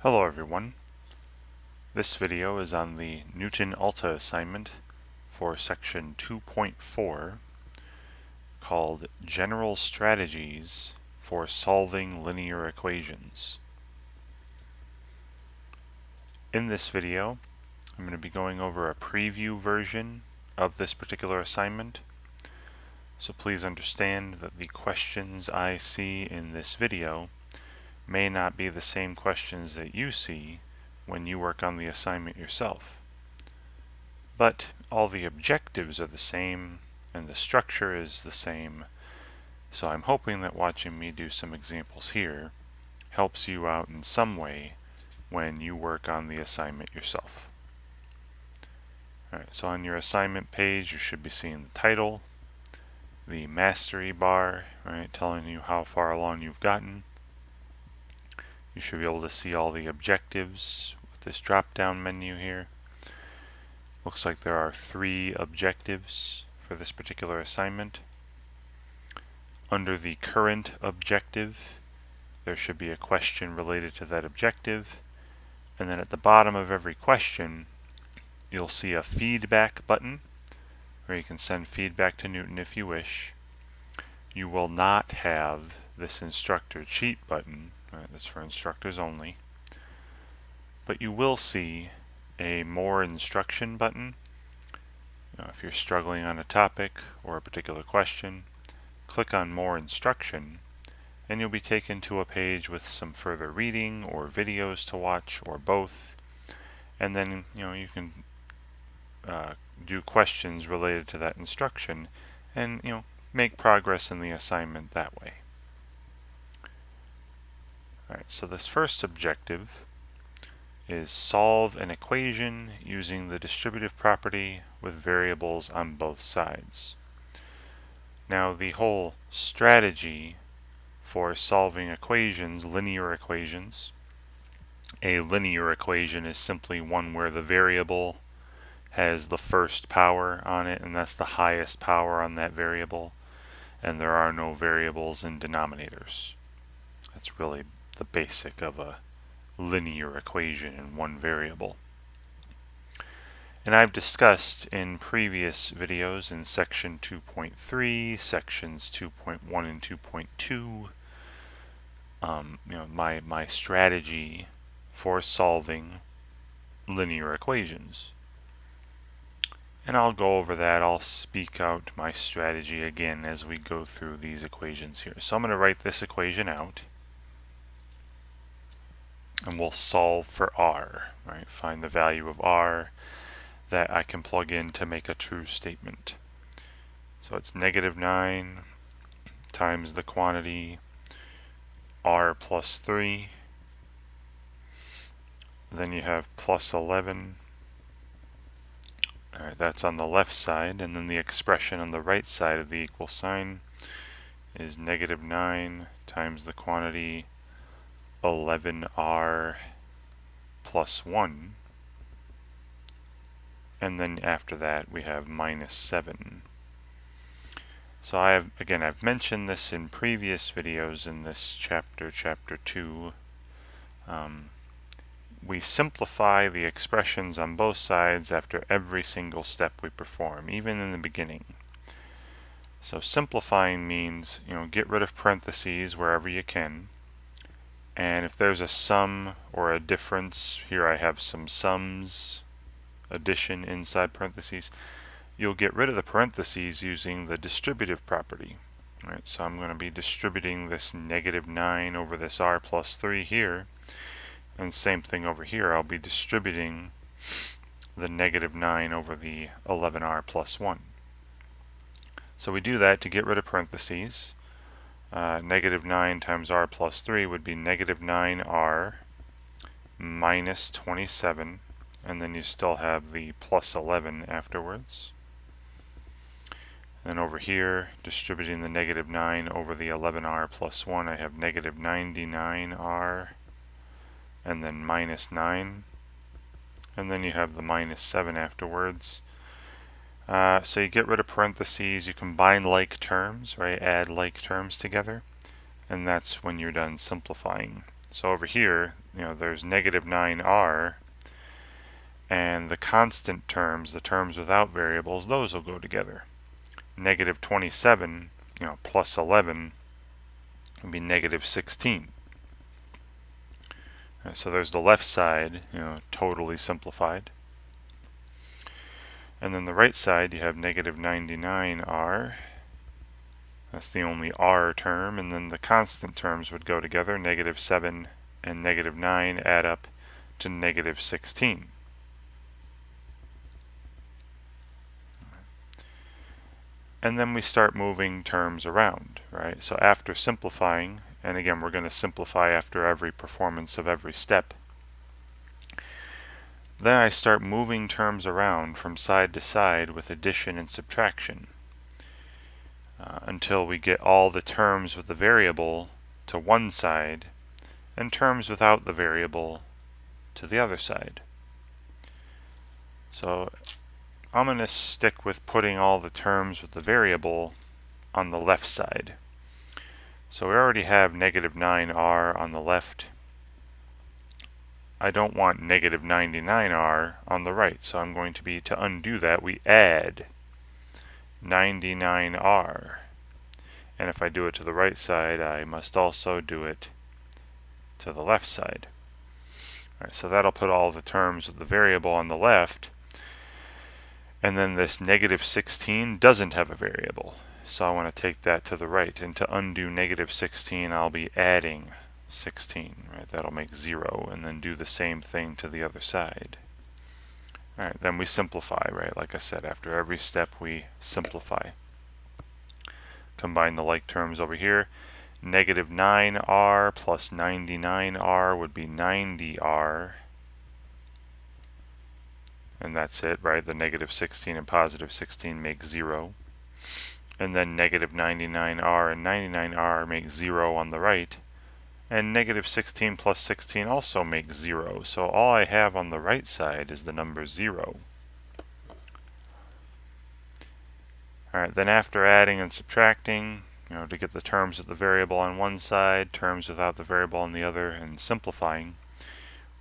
Hello everyone. This video is on the Knewton Alta assignment for section 2.4 called General Strategies for Solving Linear Equations. In this video, I'm going to be going over a preview version of this particular assignment. So please understand that the questions I see in this video may not be the same questions that you see when you work on the assignment yourself. But all the objectives are the same and the structure is the same, so I'm hoping that watching me do some examples here helps you out in some way when you work on the assignment yourself. Alright, so on your assignment page you should be seeing the title, the mastery bar, right, telling you how far along you've gotten. You should be able to see all the objectives with this drop-down menu here. Looks like there are 3 objectives for this particular assignment. Under the current objective, there should be a question related to that objective, and then at the bottom of every question, you'll see a feedback button where you can send feedback to Knewton if you wish. You will not have this instructor cheat button, right, that's for instructors only, but you will see a more instruction button. If you're struggling on a topic or a particular question, click on more instruction and you'll be taken to a page with some further reading or videos to watch or both, and then you can do questions related to that instruction and make progress in the assignment that way. Alright, so this first objective is solve an equation using the distributive property with variables on both sides. Now the whole strategy for solving equations, linear equations, a linear equation is simply one where the variable has the first power on it, and that's the highest power on that variable, and there are no variables in denominators. That's really the basic of a linear equation in one variable. And I've discussed in previous videos in section 2.3, sections 2.1 and 2.2, my strategy for solving linear equations. And I'll go over that. I'll speak out my strategy again as we go through these equations here. So I'm going to write this equation out, and we'll solve for r, right? Find the value of r that I can plug in to make a true statement. So it's -9 times the quantity r plus 3. Then you have plus 11. Alright, that's on the left side, and then the expression on the right side of the equal sign is -9 times the quantity 11r plus 1. And then after that we have -7. So I've mentioned this in previous videos in this chapter 2. We simplify the expressions on both sides after every single step we perform, even in the beginning. So simplifying means, get rid of parentheses wherever you can. And if there's a sum or a difference, here I have some sums, addition inside parentheses, you'll get rid of the parentheses using the distributive property. Right, so I'm going to be distributing this -9 over this r plus 3 here. And same thing over here, I'll be distributing the -9 over the 11r plus 1. So we do that to get rid of parentheses. -9 times r plus 3 would be -9r minus 27, and then you still have the plus 11 afterwards. And over here, distributing the -9 over the 11r plus 1, I have -99r and then -9, and then you have the -7 afterwards. So you get rid of parentheses, you combine like terms, right? Add like terms together, and that's when you're done simplifying. So over here, there's negative 9r, and the constant terms, the terms without variables, those will go together. Negative 27, plus 11 would be negative 16. So there's the left side, totally simplified. And then the right side, you have negative 99r. That's the only r term. And then the constant terms would go together. Negative 7 and negative 9 add up to negative 16. And then we start moving terms around, right? So after simplifying, and again, we're going to simplify after every performance of every step. Then I start moving terms around from side to side with addition and subtraction until we get all the terms with the variable to one side and terms without the variable to the other side. So I'm going to stick with putting all the terms with the variable on the left side. So we already have negative 9r on the left. I don't want negative 99r on the right, so I'm going to undo that, we add 99r. And if I do it to the right side, I must also do it to the left side. All right, so that'll put all the terms of the variable on the left. And then this negative 16 doesn't have a variable. So I want to take that to the right. And to undo negative 16, I'll be adding 16. Right? That'll make 0. And then do the same thing to the other side. All right, then we simplify, right? Like I said, after every step we simplify. Combine the like terms over here. Negative 9r plus 99r would be 90r. And that's it, right? The negative 16 and positive 16 make 0. And then negative 99r and 99r make 0 on the right. And negative 16 plus 16 also makes 0. So all I have on the right side is the number 0. Alright, then after adding and subtracting, to get the terms of the variable on one side, terms without the variable on the other, and simplifying,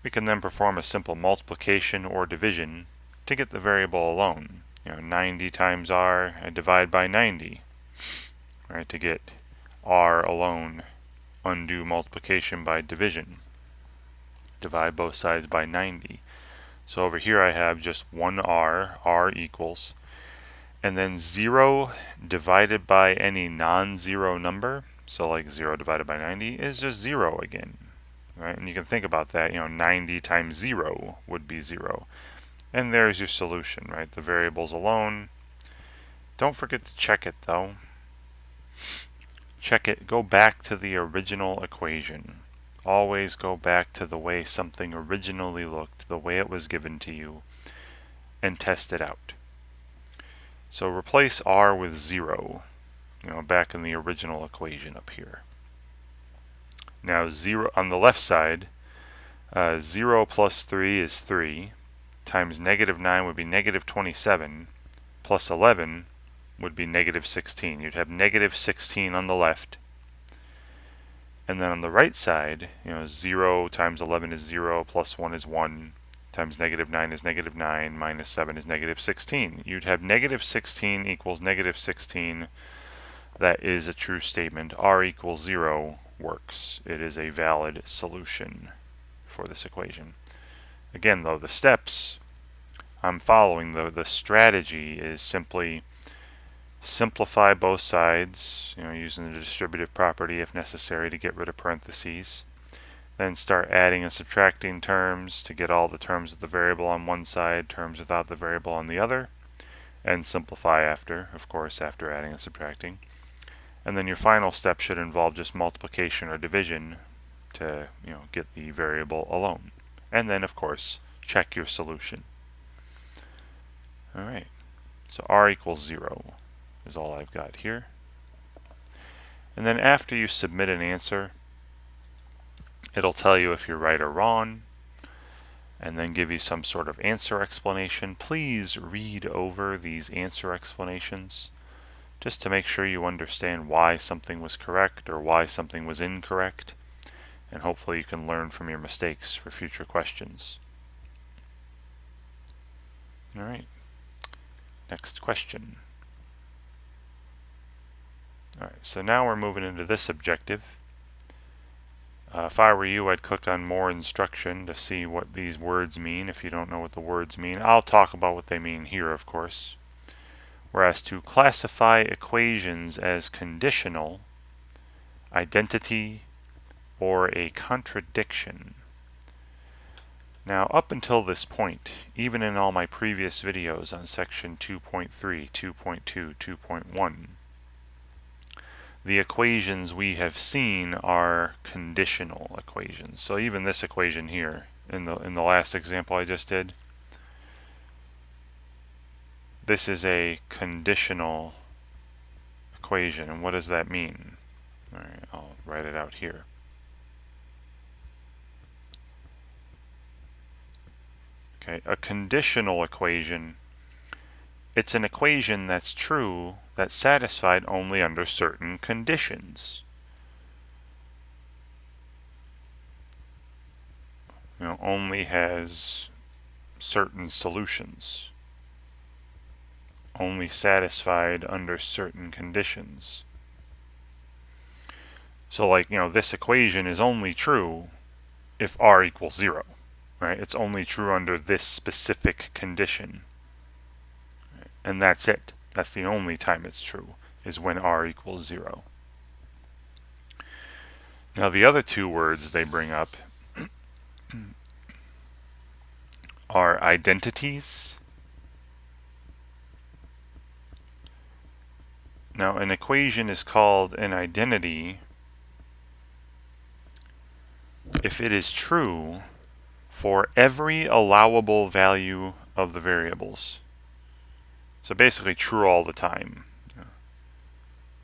we can then perform a simple multiplication or division to get the variable alone. 90 times r, I divide by 90. Right, to get r alone, undo multiplication by division. Divide both sides by 90. So over here I have just one r equals, and then 0 divided by any non-zero number, so like 0 divided by 90, is just 0 again. Right? And you can think about that, 90 times 0 would be 0. And there's your solution, right? The variables alone. Don't forget to check it though. Check it, go back to the original equation. Always go back to the way something originally looked, the way it was given to you, and test it out. So replace r with 0, back in the original equation up here. Now 0 on the left side, 0 plus 3 is 3, times negative 9 would be negative 27, plus 11 would be negative 16. You'd have negative 16 on the left. And then on the right side, 0 times 11 is 0, plus 1 is 1, times negative 9 is negative 9, minus 7 is negative 16. You'd have negative 16 equals negative 16. That is a true statement. R equals 0 works. It is a valid solution for this equation. Again, though, the steps I'm following, the strategy is simply simplify both sides, using the distributive property if necessary to get rid of parentheses. Then start adding and subtracting terms to get all the terms with the variable on one side, terms without the variable on the other, and simplify after, of course, after adding and subtracting. And then your final step should involve just multiplication or division to get the variable alone. And then, of course, check your solution. Alright, so r equals 0 is all I've got here. And then after you submit an answer, it'll tell you if you're right or wrong, and then give you some sort of answer explanation. Please read over these answer explanations just to make sure you understand why something was correct or why something was incorrect. and hopefully you can learn from your mistakes for future questions. All right, next question. All right, so now we're moving into this objective. If I were you, I'd click on more instruction to see what these words mean. If you don't know what the words mean, I'll talk about what they mean here, of course. We're asked to classify equations as conditional, identity, or a contradiction. Now, up until this point, even in all my previous videos on section 2.3, 2.2, 2.1, the equations we have seen are conditional equations. So even this equation here, in the last example I just did, this is a conditional equation. And what does that mean? All right, I'll write it out here. Okay, a conditional equation, it's an equation that's true, that's satisfied only under certain conditions. Only has certain solutions. Only satisfied under certain conditions. So like, this equation is only true if r equals 0, right? It's only true under this specific condition. And that's it. That's the only time it's true, is when r equals 0. Now the other two words they bring up are identities. Now an equation is called an identity if it is true for every allowable value of the variables. So basically true all the time.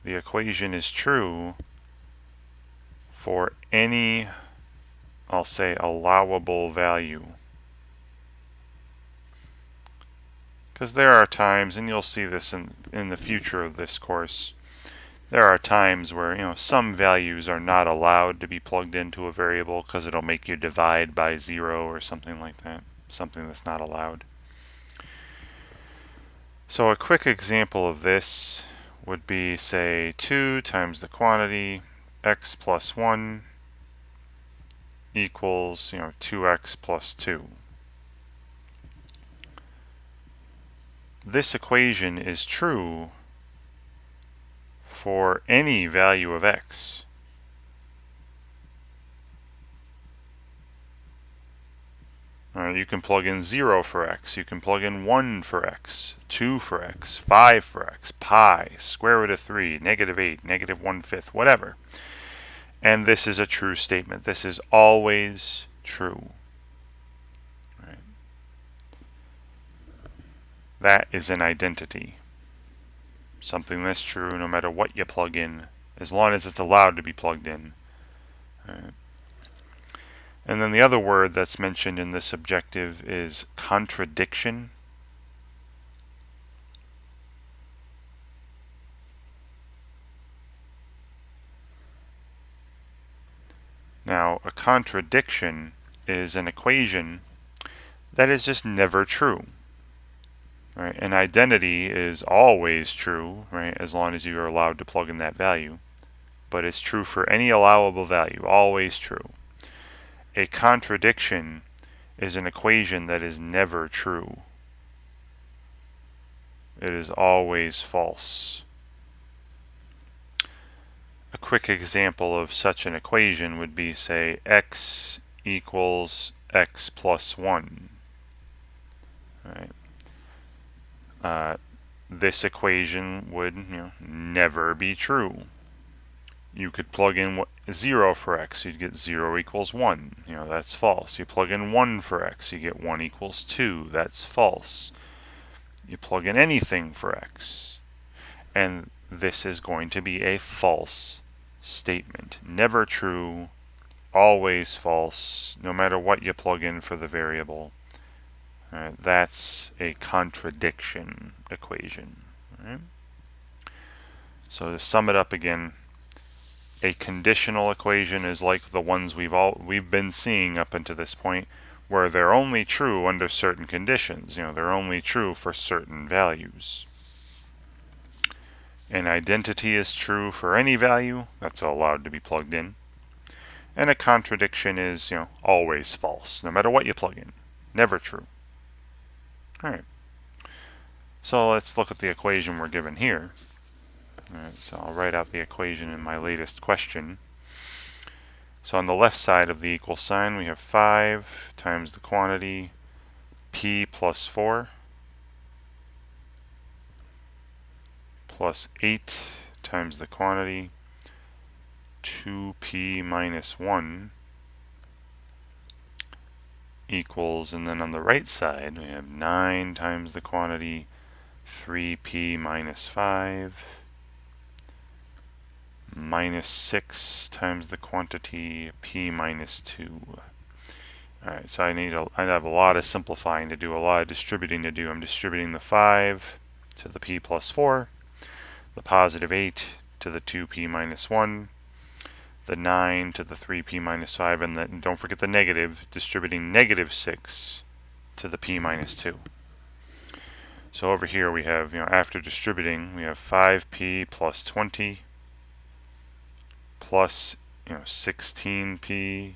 The equation is true for any, I'll say, allowable value. Because there are times, and you'll see this in the future of this course, there are times where some values are not allowed to be plugged into a variable because it'll make you divide by 0 or something like that, something that's not allowed. So a quick example of this would be, say, 2 times the quantity x plus 1 equals 2x plus 2. This equation is true for any value of x. You can plug in 0 for x, you can plug in 1 for x, 2 for x, 5 for x, pi, square root of 3, -8, -1/5, whatever. And this is a true statement. This is always true. Right? That is an identity. Something that's true no matter what you plug in, as long as it's allowed to be plugged in. Right? And then the other word that's mentioned in this objective is contradiction. Now, a contradiction is an equation that is just never true. Right? An identity is always true, right, as long as you are allowed to plug in that value. But it's true for any allowable value, always true. A contradiction is an equation that is never true. It is always false. A quick example of such an equation would be, say, x equals x plus 1. Right? This equation would never be true. You could plug in 0 for x, you'd get 0 equals 1. That's false. You plug in 1 for x, you get 1 equals 2. That's false. You plug in anything for x, and this is going to be a false statement. Never true, always false, no matter what you plug in for the variable. That's a contradiction equation. Right? So to sum it up again, A conditional equation is like the ones we've been seeing up until this point, where they're only true under certain conditions. They're only true for certain values. An identity is true for any value that's allowed to be plugged in. And a contradiction is, always false, no matter what you plug in. Never true. All right. So let's look at the equation we're given here. All right, so I'll write out the equation in my latest question. So on the left side of the equal sign, we have 5 times the quantity p plus 4 plus 8 times the quantity 2p minus 1 equals, and then on the right side, we have 9 times the quantity 3p minus 5 minus 6 times the quantity p minus 2. Alright, so I have a lot of simplifying to do, a lot of distributing to do. I'm distributing the 5 to the p plus 4, the positive 8 to the 2p minus 1, the 9 to the 3p minus 5, and then don't forget the negative, distributing negative 6 to the p minus 2. So over here we have, after distributing, we have 5p plus 20 plus 16p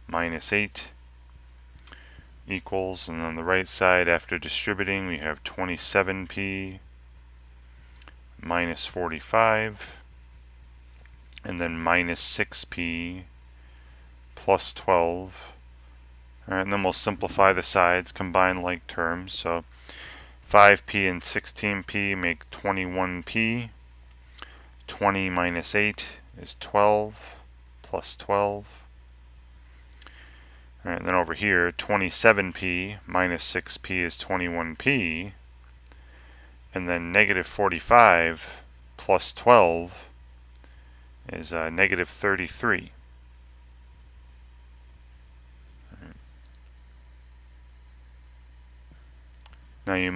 minus 8 equals, and on the right side after distributing we have 27p minus 45 and then minus 6p plus 12. Alright, and then we'll simplify the sides, combine like terms. So 5p and 16p make 21p. 20 minus 8 is 12 plus 12. Alright, and then over here, 27p minus 6p is 21p. And then negative 45 plus 12 is negative 33. Now you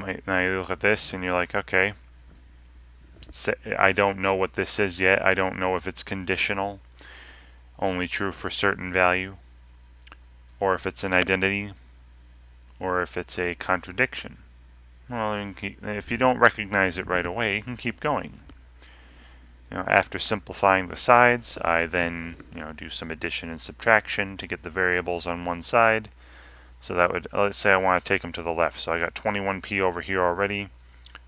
look at this and you're like, okay, I don't know what this is yet. I don't know if it's conditional, only true for certain value, or if it's an identity, or if it's a contradiction. Well, if you don't recognize it right away, you can keep going. After simplifying the sides, I then do some addition and subtraction to get the variables on one side. So that would, let's say I want to take them to the left. So I got 21p over here already.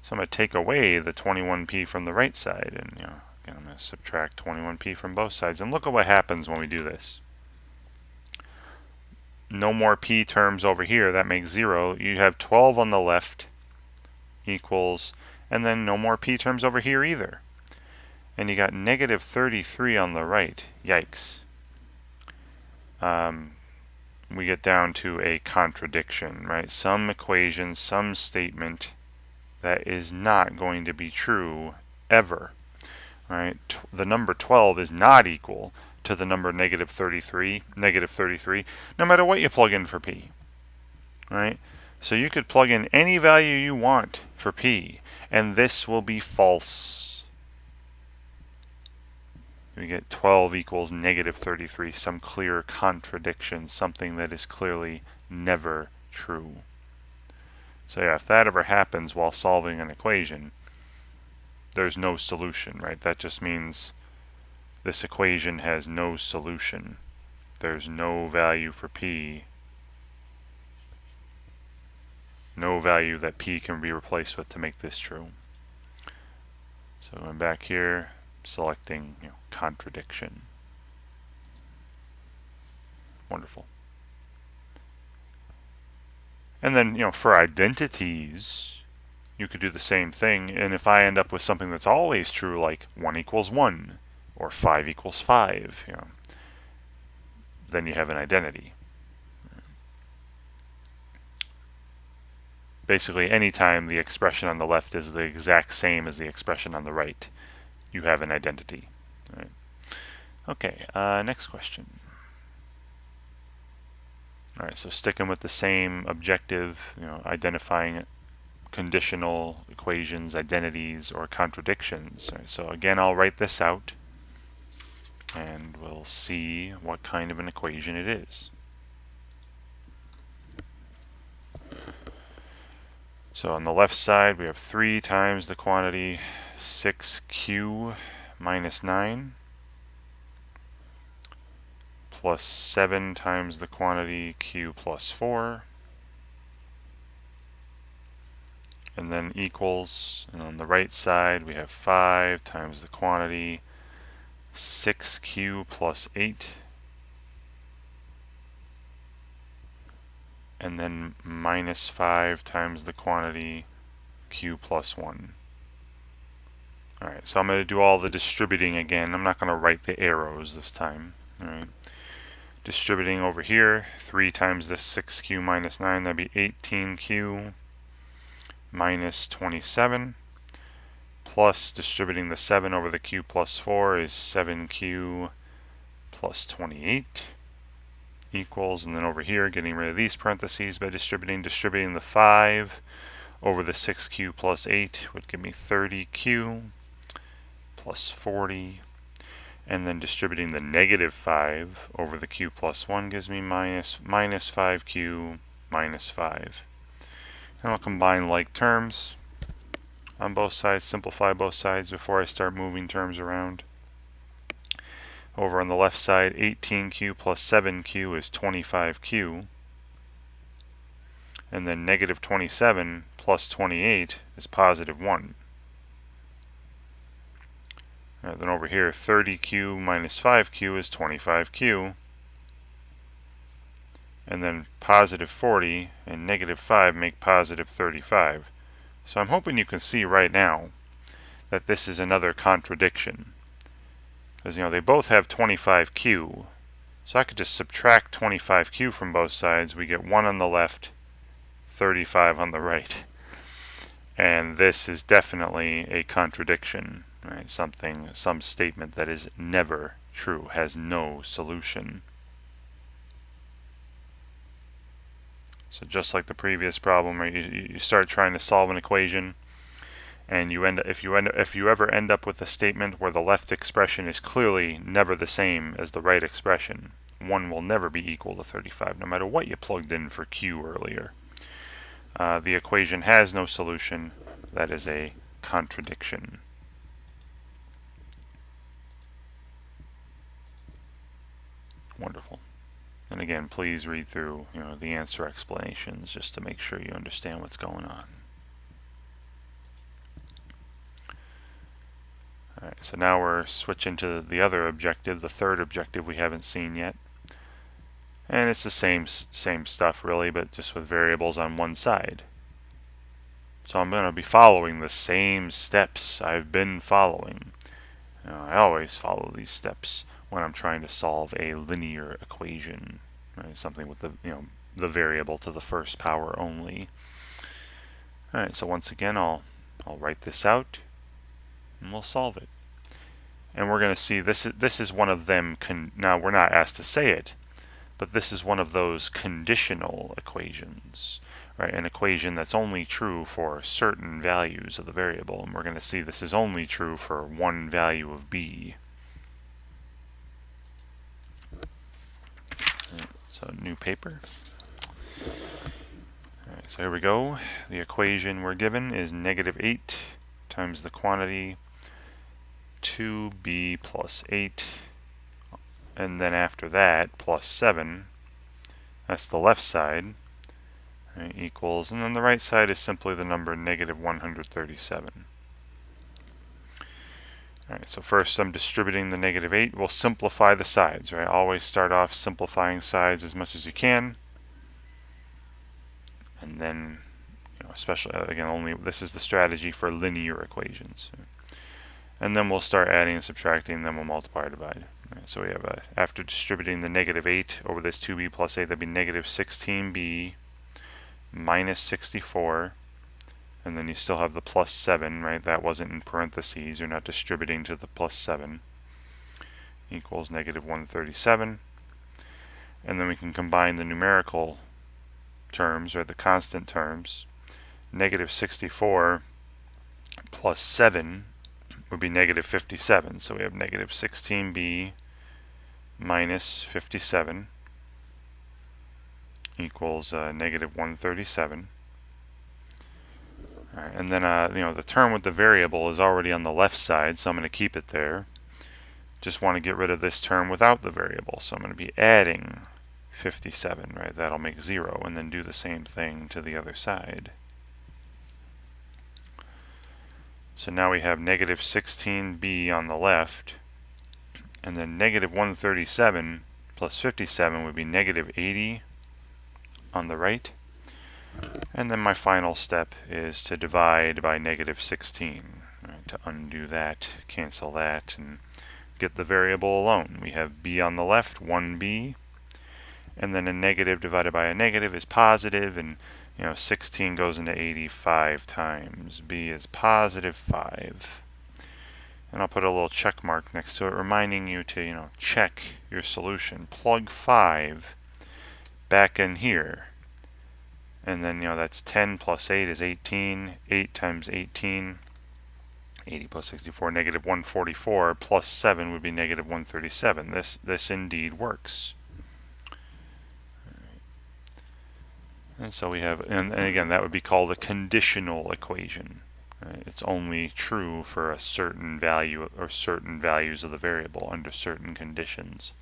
So I'm going to take away the 21p from the right side, and again, I'm going to subtract 21p from both sides. And look at what happens when we do this. No more p terms over here. That makes 0. You have 12 on the left equals, and then no more p terms over here either. And you got negative 33 on the right. Yikes. We get down to a contradiction, right? Some equation, some statement that is not going to be true ever, right? The number 12 is not equal to the number negative 33, no matter what you plug in for p, right? So you could plug in any value you want for p, and this will be false. We get 12 equals negative 33, some clear contradiction, something that is clearly never true. So yeah, if that ever happens while solving an equation, there's no solution, right? That just means this equation has no solution. There's no value for p. No value that p can be replaced with to make this true. So going back here, selecting contradiction. Wonderful. And then for identities, you could do the same thing. And if I end up with something that's always true, like 1 equals 1 or 5 equals 5, then you have an identity. Basically, anytime the expression on the left is the exact same as the expression on the right, you have an identity. Right. Okay, next question. All right, so sticking with the same objective, identifying conditional equations, identities, or contradictions. Right, so again, I'll write this out. and we'll see what kind of an equation it is. So on the left side, we have 3 times the quantity 6q minus 9 plus 7 times the quantity q plus 4, and then equals, and on the right side we have 5 times the quantity 6q plus 8, and then minus 5 times the quantity q plus 1. Alright, so I'm going to do all the distributing again. I'm not going to write the arrows this time. Alright, distributing over here, 3 times this 6q minus 9, that'd be 18q minus 27, plus distributing the 7 over the q plus 4 is 7q plus 28, equals, and then over here, getting rid of these parentheses by distributing the 5 over the 6q plus 8 would give me 30q plus 40, and then distributing the negative 5 over the q plus 1 gives me minus 5q minus 5. And I'll combine like terms on both sides, simplify both sides before I start moving terms around. Over on the left side, 18q plus 7q is 25q, and then negative 27 plus 28 is positive 1. Then over here, 30q minus 5q is 25q, and then positive 40 and negative 5 make positive 35. So I'm hoping you can see right now that this is another contradiction, because they both have 25q, so I could just subtract 25q from both sides. We get 1 on the left, 35 on the right, and this is definitely a contradiction. Right, some statement that is never true, has no solution. So just like the previous problem, right, you start trying to solve an equation, and if you ever end up with a statement where the left expression is clearly never the same as the right expression, 1 will never be equal to 35, no matter what you plugged in for q earlier. The equation has no solution. That is a contradiction. Wonderful. And again, please read through the answer explanations just to make sure you understand what's going on. Alright, so now we're switching to the other objective, the third objective we haven't seen yet. And it's the same stuff really, but just with variables on one side. So I'm going to be following the same steps I've been following. I always follow these steps when I'm trying to solve a linear equation, right? Something with the variable to the first power only. All right, so once again, I'll write this out, and we'll solve it. And we're going to see this is one of them. Now we're not asked to say it, but this is one of those conditional equations, right? An equation that's only true for certain values of the variable, and we're going to see this is only true for one value of b. So new paper. Alright, so here we go. The equation we're given is negative 8 times the quantity 2b plus 8, and then after that plus 7. That's the left side, right, equals, and then the right side is simply the number negative 137. Alright, so first I'm distributing the negative 8. We'll simplify the sides, right? Always start off simplifying sides as much as you can. And then, especially, again, this is the strategy for linear equations. And then we'll start adding and subtracting, and then we'll multiply or divide. Right, so we have, after distributing the negative 8 over this 2b plus 8, that'd be negative 16b minus 64. And then you still have the plus 7, right? That wasn't in parentheses. You're not distributing to the plus 7. Equals negative 137. And then we can combine the numerical terms, or the constant terms. Negative 64 plus 7 would be negative 57. So we have negative 16b minus 57 equals negative 137. All right, and then the term with the variable is already on the left side, so I'm going to keep it there. Just want to get rid of this term without the variable, so I'm going to be adding 57, right? That'll make 0, and then do the same thing to the other side. So now we have negative 16b on the left, and then negative 137 plus 57 would be negative 80 on the right. And then my final step is to divide by negative 16. Right, to undo that, cancel that, and get the variable alone. We have b on the left, 1b, and then a negative divided by a negative is positive, and 16 goes into 85 times. b is positive 5. And I'll put a little check mark next to it, reminding you to check your solution. Plug 5 back in here. And then that's 10 plus 8 is 18. 8 times 18, 80 plus 64, negative 144, plus 7 would be negative 137. This indeed works. And so we have, and again, that would be called a conditional equation. It's only true for a certain value or certain values of the variable under certain conditions.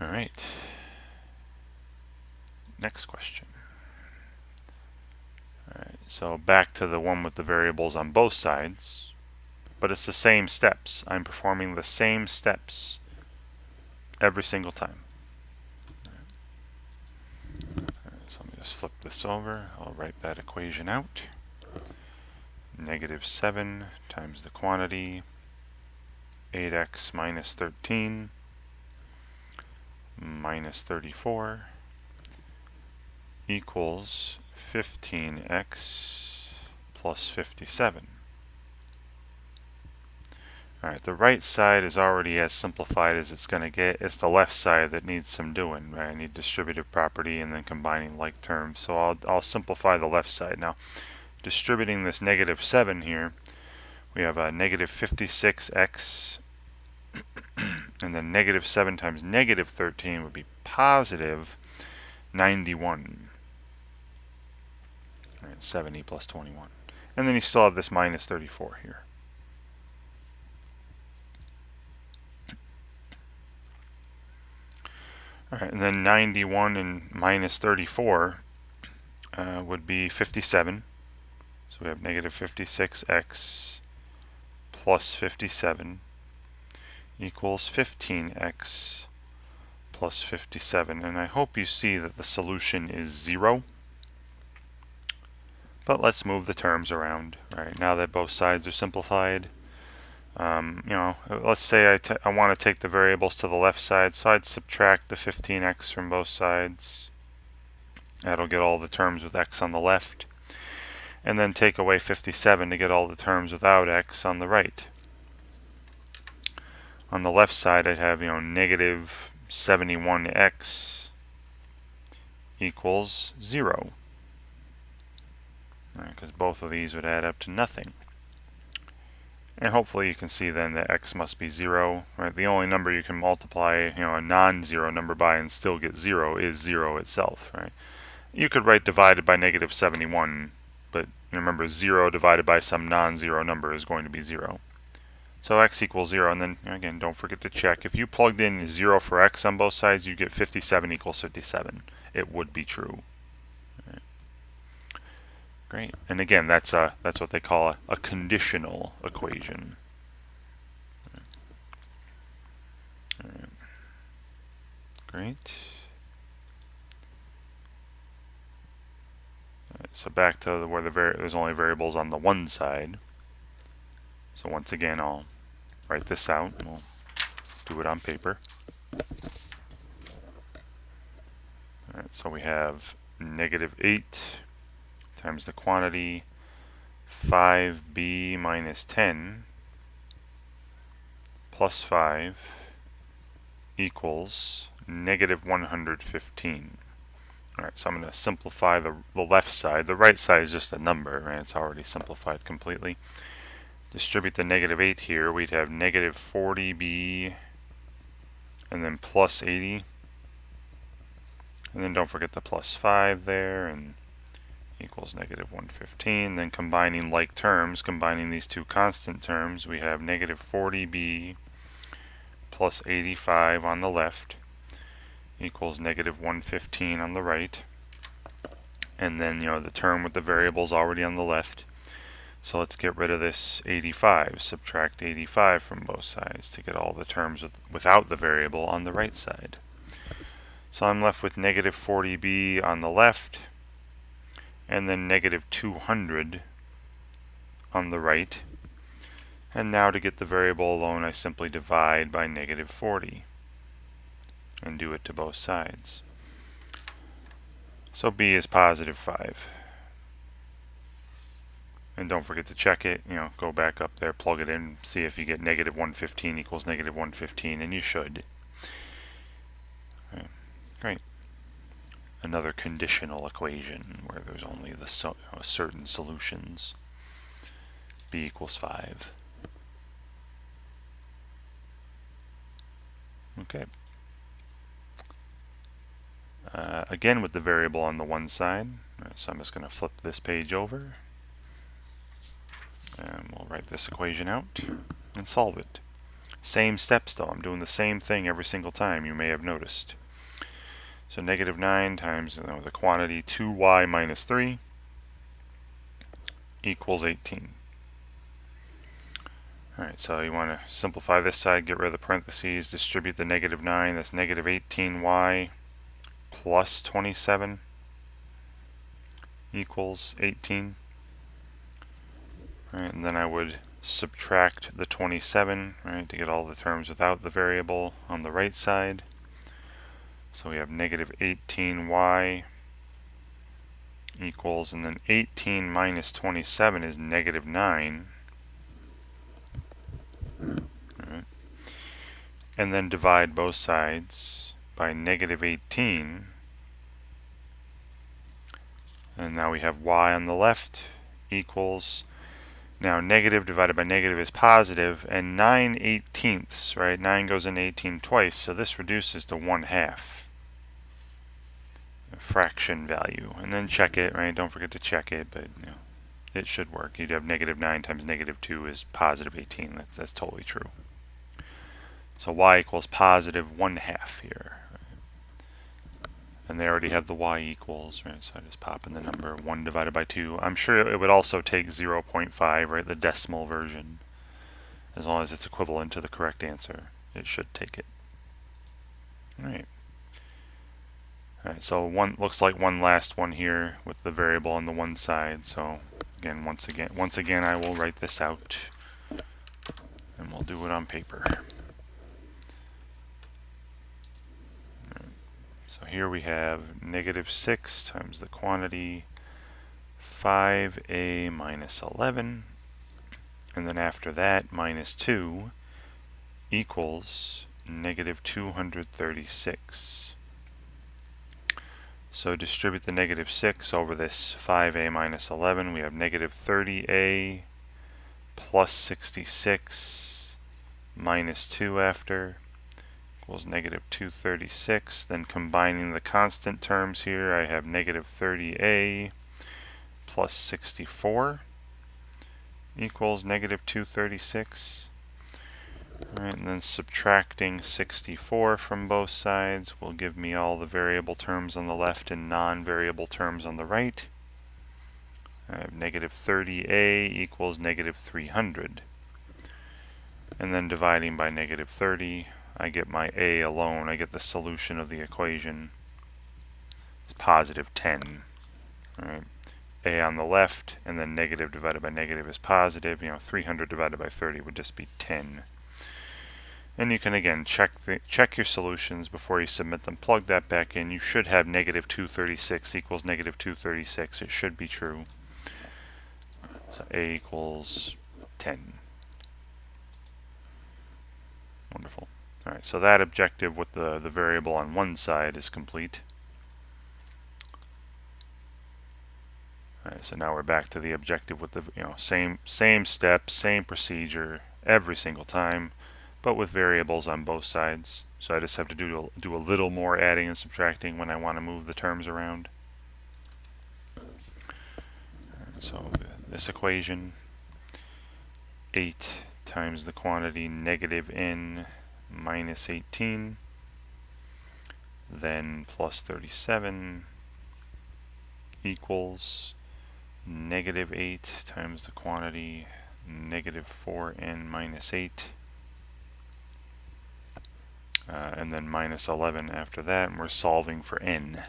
All right. Next question. All right, so back to the one with the variables on both sides, but it's the same steps. I'm performing the same steps every single time. So let me just flip this over. I'll write that equation out. Negative 7 times the quantity, 8x minus 13 minus 34 equals 15x plus 57. Alright, the right side is already as simplified as it's going to get. It's the left side that needs some doing. Right? I need distributive property and then combining like terms. So I'll simplify the left side. Now, distributing this negative 7 here, we have a negative 56x, and then negative 7 times negative 13 would be positive 91. Right, 70 plus 21. And then you still have this minus 34 here. Alright, and then 91 and minus 34 would be 57. So we have negative 56x plus 57 equals 15x plus 57. And I hope you see that the solution is 0. But let's move the terms around. Right, now that both sides are simplified, let's say I want to take the variables to the left side, so I'd subtract the 15x from both sides. That'll get all the terms with x on the left. And then take away 57 to get all the terms without x on the right. On the left side, I'd have, negative 71x equals 0. Because both of these would add up to nothing. And hopefully you can see then that x must be 0. Right? The only number you can multiply a non-zero number by and still get 0 is 0 itself. Right? You could write divided by negative 71, but remember 0 divided by some non-zero number is going to be 0. So x equals 0, and then again, don't forget to check. If you plugged in 0 for x on both sides, you get 57 equals 57. It would be true. Right. Great. And again, that's what they call a conditional equation. All right. Great. All right, so back to where there's only variables on the one side. So once again, I'll write this out, and we'll do it on paper. All right, so we have negative 8 times the quantity 5b minus 10 plus 5 equals negative 115. Alright, so I'm going to simplify the left side. The right side is just a number, right? It's already simplified completely. distribute the negative 8 here, we'd have negative 40b and then plus 80. And then don't forget the plus 5 there, and equals negative 115. Then combining like terms, combining these two constant terms, we have negative 40b plus 85 on the left equals negative 115 on the right. And then, the term with the variables already on the left. So let's get rid of this 85. Subtract 85 from both sides to get all the terms without the variable on the right side. So I'm left with negative 40b on the left, and then negative 200 on the right. And now to get the variable alone, I simply divide by negative 40 and do it to both sides. So b is positive 5. And don't forget to check it, go back up there, plug it in, see if you get negative 115 equals negative 115, and you should. Okay. Great. Another conditional equation where there's only the certain solutions. B equals 5. Okay. Again with the variable on the one side, so I'm just going to flip this page over, and we'll write this equation out and solve it. Same steps though, I'm doing the same thing every single time, you may have noticed. So negative 9 times the quantity 2y minus 3 equals 18. Alright, so you want to simplify this side, get rid of the parentheses, distribute the negative 9, that's negative 18y plus 27 equals 18. Right, and then I would subtract the 27, right, to get all the terms without the variable on the right side. So we have negative 18y equals, and then 18 minus 27 is negative 9. Right. And then divide both sides by negative 18. And now we have y on the left equals, now negative divided by negative is positive, and 9/18, right? 9 goes into 18 twice, so this reduces to 1/2. A fraction value. And then check it, right? Don't forget to check it, but it should work. You'd have negative 9 times negative 2 is positive 18. That's totally true. So y equals positive 1/2 here. And they already have the y equals, right? So I just pop in the number 1 divided by 2. I'm sure it would also take 0.5, right? The decimal version. As long as it's equivalent to the correct answer, it should take it. Alright. Alright, so looks like one last one here with the variable on the one side. So again, once again I will write this out, and we'll do it on paper. So here we have negative 6 times the quantity 5a minus 11, and then after that minus 2 equals negative 236. So distribute the negative 6 over this 5a minus 11. We have negative 30a plus 66 minus 2 after equals negative 236. Then combining the constant terms here, I have negative 30a plus 64 equals negative 236. Alright, and then subtracting 64 from both sides will give me all the variable terms on the left and non-variable terms on the right. I have negative 30a equals negative 300. And then dividing by negative 30, I get my a alone. I get the solution of the equation. It's positive 10. Alright, a on the left, and then negative divided by negative is positive. 300 divided by 30 would just be 10. And you can again check your solutions before you submit them. Plug that back in. You should have negative 236 equals negative 236. It should be true. So a equals 10. Wonderful. Alright, so that objective with the variable on one side is complete. Alright, so now we're back to the objective with the same steps, same procedure every single time, but with variables on both sides. So I just have to do a little more adding and subtracting when I want to move the terms around. So this equation, 8 times the quantity negative n minus 18, then plus 37 equals negative 8 times the quantity negative 4n minus 8, and then minus 11 after that, and we're solving for n.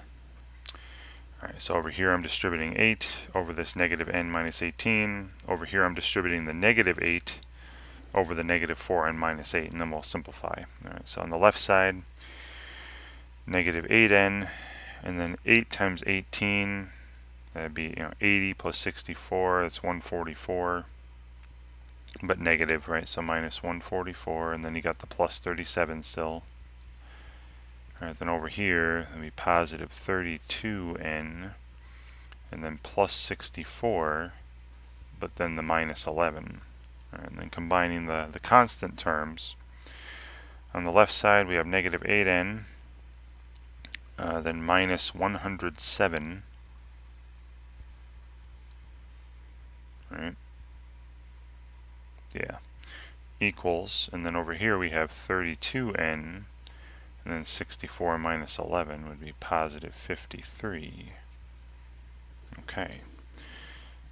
Alright, so over here I'm distributing 8 over this negative n minus 18. Over here I'm distributing the negative 8 over the negative 4n minus 8, and then we'll simplify. Alright, so on the left side, negative 8n, and then 8 times 18, that'd be 80 plus 64, that's 144, but negative, right? So minus 144, and then you got the plus 37 still. Alright, then over here, it'll be positive 32n, and then plus 64, but then the minus 11. Alright, and then combining the constant terms, on the left side we have negative 8n, then minus 107, right? Yeah, equals, and then over here we have 32n, and then 64 minus 11 would be positive 53. Okay.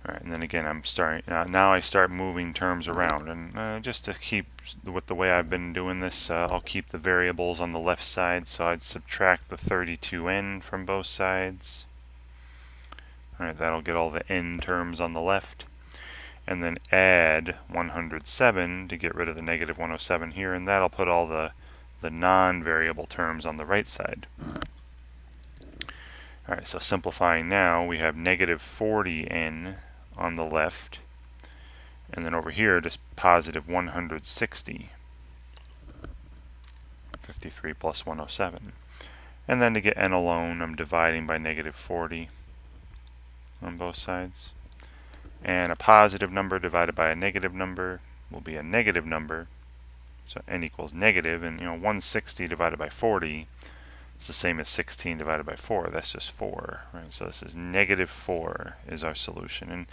Alright, and then again I'm starting, now I start moving terms around, and just to keep with the way I've been doing this, I'll keep the variables on the left side, so I'd subtract the 32n from both sides. Alright, that'll get all the n terms on the left, and then add 107 to get rid of the negative 107 here, and that'll put all the non-variable terms on the right side. Alright, so simplifying now, we have negative 40n on the left, and then over here just positive 160. 53 plus 107. And then to get n alone, I'm dividing by negative 40 on both sides. And a positive number divided by a negative number will be a negative number. So n equals negative, and 160 divided by 40 is the same as 16 divided by 4. That's just 4, right? So this is negative 4 is our solution. And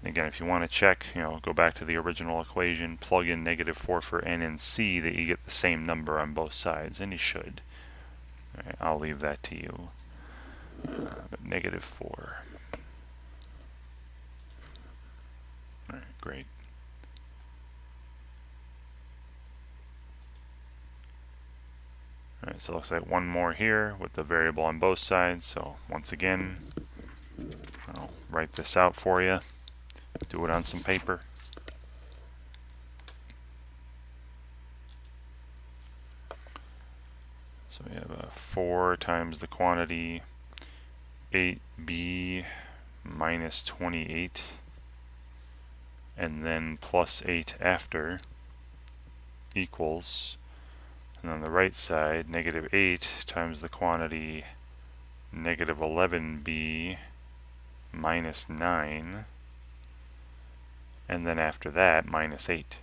again, if you want to check, go back to the original equation, plug in negative 4 for n and see that you get the same number on both sides, and you should. All right, I'll leave that to you. But negative 4. All right, great. Alright, so it looks like one more here with the variable on both sides. So once again, I'll write this out for you. Do it on some paper. So we have 4 times the quantity 8b minus 28, and then plus 8 after, equals, and on the right side, negative 8 times the quantity negative 11b minus 9, and then after that, minus 8.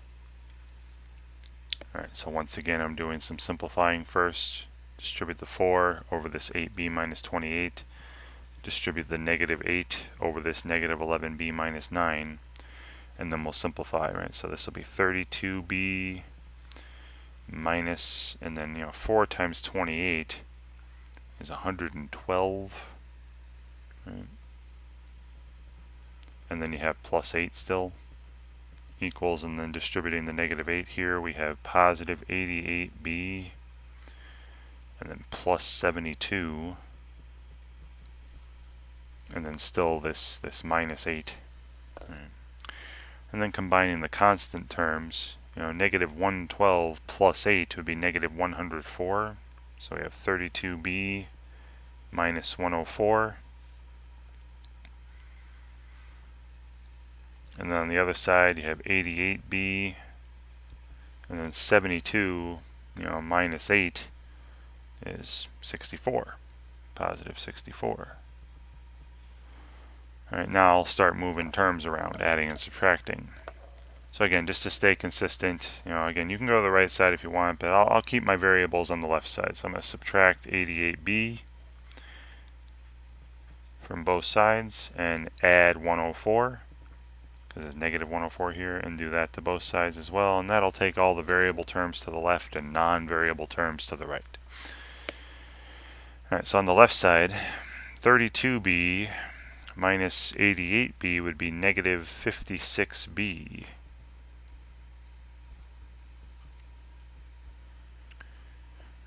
Alright, so once again, I'm doing some simplifying first. Distribute the 4 over this 8b minus 28. Distribute the negative 8 over this negative 11b minus 9. And then we'll simplify, right? So this will be 32b minus, and then 4 times 28 is 112, right? And then you have plus 8 still, equals, and then distributing the negative 8 here, we have positive 88b, and then plus 72, and then still this minus 8. Right? And then combining the constant terms, negative 112 plus 8 would be negative 104. So we have 32b minus 104. And then on the other side, you have 88b, and then 72, minus 8 is 64, positive 64. Alright, now I'll start moving terms around, adding and subtracting. So again, just to stay consistent, again, you can go to the right side if you want, but I'll keep my variables on the left side. So I'm going to subtract 88b from both sides and add 104, because there's negative 104 here, and do that to both sides as well. And that'll take all the variable terms to the left and non-variable terms to the right. Alright, so on the left side, 32b minus 88b would be negative 56b.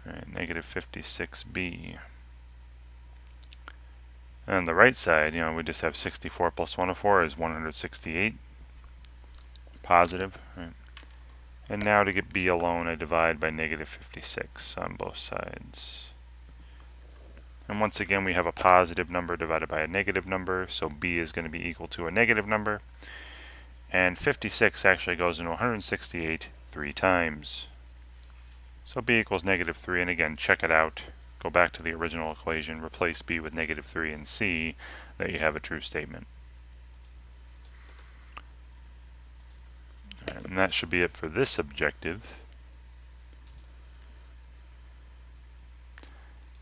Alright, negative 56b. And on the right side, we just have 64 plus 104 is 168. Positive. Right? And now to get b alone, I divide by negative 56 on both sides. And once again, we have a positive number divided by a negative number, so b is going to be equal to a negative number. And 56 actually goes into 168 3 times. So b equals negative 3, and again, check it out. Go back to the original equation, replace b with negative 3, and see that you have a true statement. And that should be it for this objective.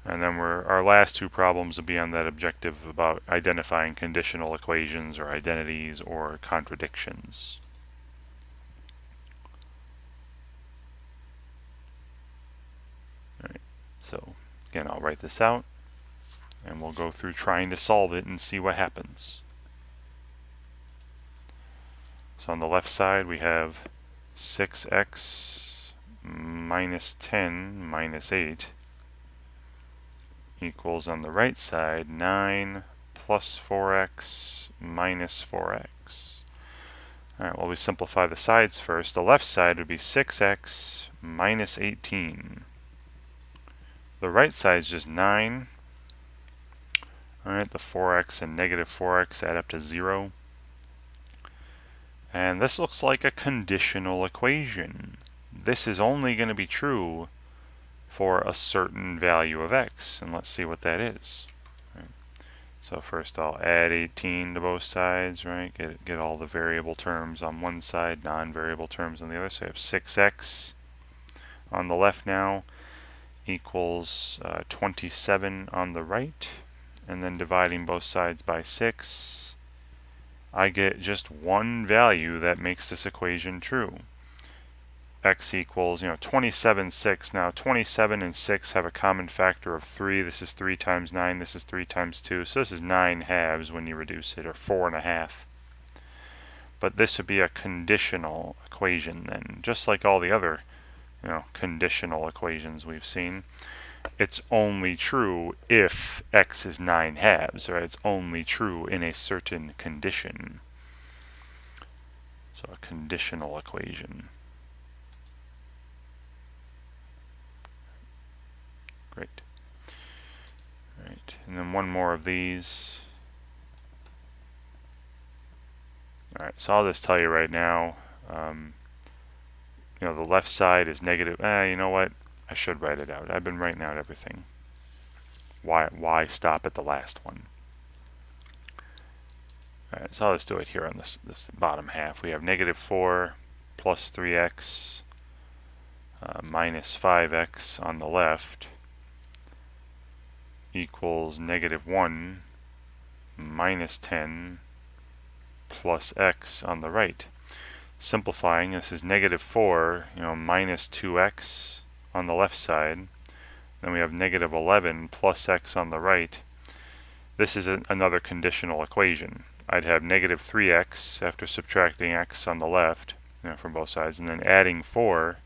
And then our last two problems will be on that objective about identifying conditional equations or identities or contradictions. Alright, so again, I'll write this out and we'll go through trying to solve it and see what happens. So on the left side we have 6x minus 10 minus 8 equals, on the right side, 9 plus 4x minus 4x. Alright, well, we simplify the sides first. The left side would be 6x minus 18. The right side is just 9. Alright, the 4x and negative 4x add up to 0. And this looks like a conditional equation. This is only going to be true for a certain value of x, and let's see what that is. Right. So first I'll add 18 to both sides, right? Get all the variable terms on one side, non-variable terms on the other. So I have 6x on the left now equals 27 on the right, and then dividing both sides by 6, I get just one value that makes this equation true. X equals, 27, 6. Now 27 and 6 have a common factor of 3. This is 3 times 9. This is 3 times 2. So this is 9 halves when you reduce it, or 4.5. But this would be a conditional equation then, just like all the other, conditional equations we've seen. It's only true if x is 9 halves, right? It's only true in a certain condition. So a conditional equation. Great. Right, and then one more of these. Alright, so I'll just tell you right now, the left side is negative. You know what? I should write it out. I've been writing out everything. Why stop at the last one? Alright, so I'll just do it here on this bottom half. We have negative 4 plus 3x minus 5x on the left equals negative 1 minus 10 plus x on the right. Simplifying, this is negative 4, minus 2x on the left side. Then we have negative 11 plus x on the right. This is another conditional equation. I'd have negative 3x after subtracting x on the left, from both sides, and then adding 4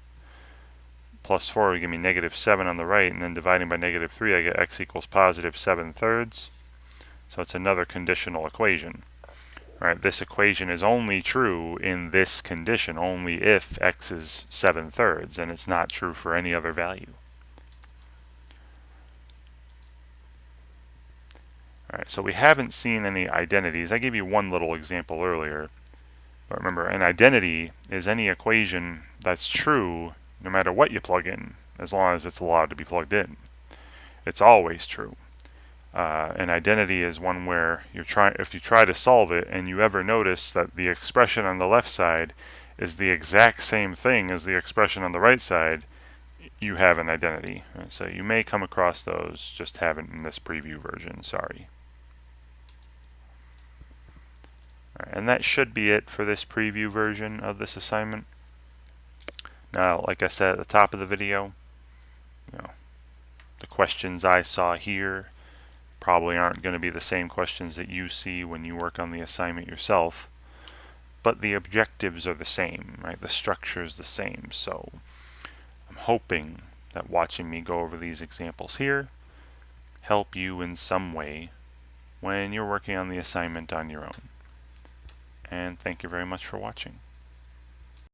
plus 4 would give me negative 7 on the right, and then dividing by negative 3, I get x equals positive 7/3. So it's another conditional equation. Right, this equation is only true in this condition, only if x is 7/3, and it's not true for any other value. Alright, so we haven't seen any identities. I gave you one little example earlier. But remember, an identity is any equation that's true no matter what you plug in, as long as it's allowed to be plugged in. It's always true. An identity is one where if you try to solve it and you ever notice that the expression on the left side is the exact same thing as the expression on the right side, you have an identity. So you may come across those, just haven't in this preview version, sorry. And that should be it for this preview version of this assignment. Now, like I said at the top of the video, the questions I saw here probably aren't going to be the same questions that you see when you work on the assignment yourself, but the objectives are the same, right? The structure is the same. So I'm hoping that watching me go over these examples here help you in some way when you're working on the assignment on your own. And thank you very much for watching.